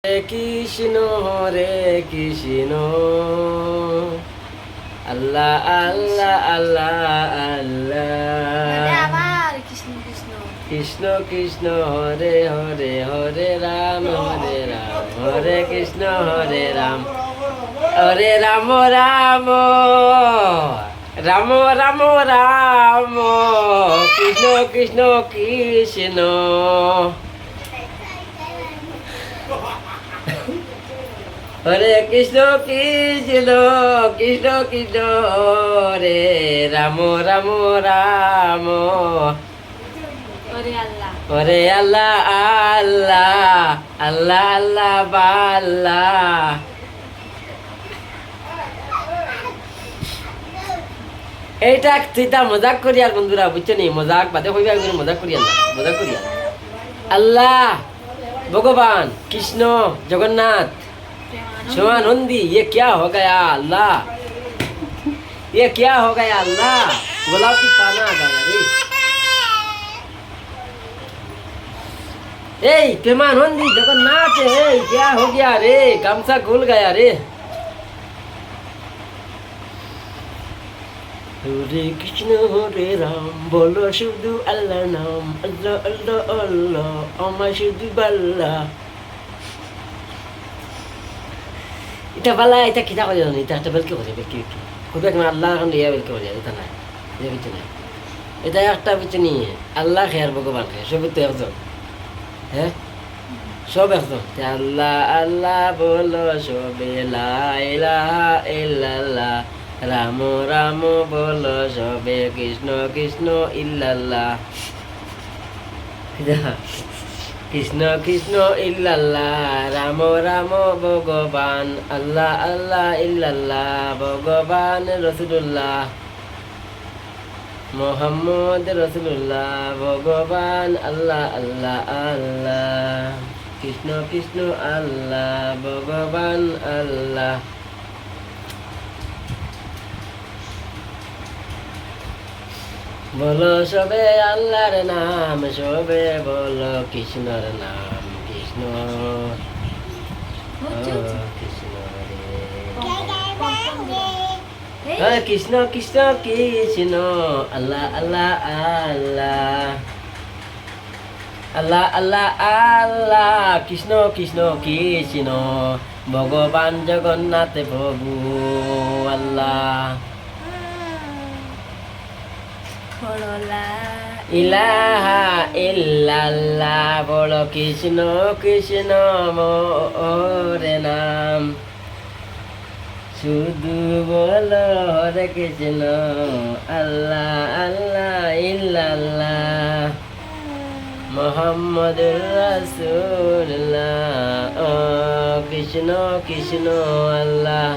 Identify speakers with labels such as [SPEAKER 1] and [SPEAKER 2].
[SPEAKER 1] হরে কৃষ্ণ আল্লাহ আল্লাহ আল্লাহ আল্লাহ কৃষ্ণ কৃষ্ণ হরে হরে হরে রাম হরে কৃষ্ণ হরে রাম রাম রাম রাম রাম কৃষ্ণ কৃষ্ণ কৃষ্ণ হরে কৃষ্ণ কৃষ্ণ কৃষ্ণ কৃষ্ণ হরে রাম রাম রাম হরে আল্লাহ আল্লাহ আল্লাহ আল্লাহ বাল্লাহ এইটা চিন্তা মজাক করি আর বন্ধুরা বুঝছো নি মজাক বাদে হইবে মজাক করি না মজাক করি আল্লাহ भगवान कृष्ण जगन्नाथ शिवानंदी ये क्या हो गया अल्लाह ये क्या हो गया अल्लाह गुलाब की पाना आ गया रे प्रेमानंदी जगन्नाथ है क्या हो गया रे गामसा खुल गया रे हरे कृष्ण हरे राम बोलो शुद्ध अल्लाह नाम अल्लाह अल्लाह अल्लाह अमा शुद्ध बल्ला এটা বালা এটা কিটা করে জানো এটা একটা বেলকে করে বেলকে খুব এক আল্লাহ এখন দিয়া বেলকে করে এটা না এটা কিছু না এটা একটা কিছু নিয়ে আল্লাহ খেয়ার ভগবান খেয়ার সব তো একজন হ্যাঁ সব একজন আল্লাহ আল্লাহ বলো সবে লা ইলাহা ইল্লাল্লাহ রাম রাম বলো সবে কৃষ্ণ কৃষ্ণ ইল্লাল্লাহ কৃষ্ণ কৃষ্ণ ইল্লাল্লাহ রাম রাম ভগবান আল্লাহ আল্লাহ ইল্লাল্লাহ ভগবান রসুল্লাহ মোহাম্মদ রসুল্লাহ ভগবান আল্লাহ আল্লাহ আল্লাহ কৃষ্ণ কৃষ্ণ আল্লাহ ভগবান আল্লাহ বলো সবে আল্লাহর নাম সবে বলো কৃষ্ণর নাম কৃষ্ণ কৃষ্ণ রে কৃষ্ণ কৃষ্ণ কৃষ্ণ আল্লাহ আল্লাহ আল্লাহ আল্লাহ আল্লাহ আল্লাহ কৃষ্ণ কৃষ্ণ কৃষ্ণ ভগবান জগন্নাথ প্রভু আল্লাহ ইলাহা ইল্লাল্লাহ বলো কৃষ্ণ কৃষ্ণ মোরে নাম শুধু বলো হরে কৃষ্ণ আল্লাহ আল্লাহ ইল্লাল্লাহ মোহাম্মদুর রাসূলুল্লাহ কৃষ্ণ কৃষ্ণ আল্লাহ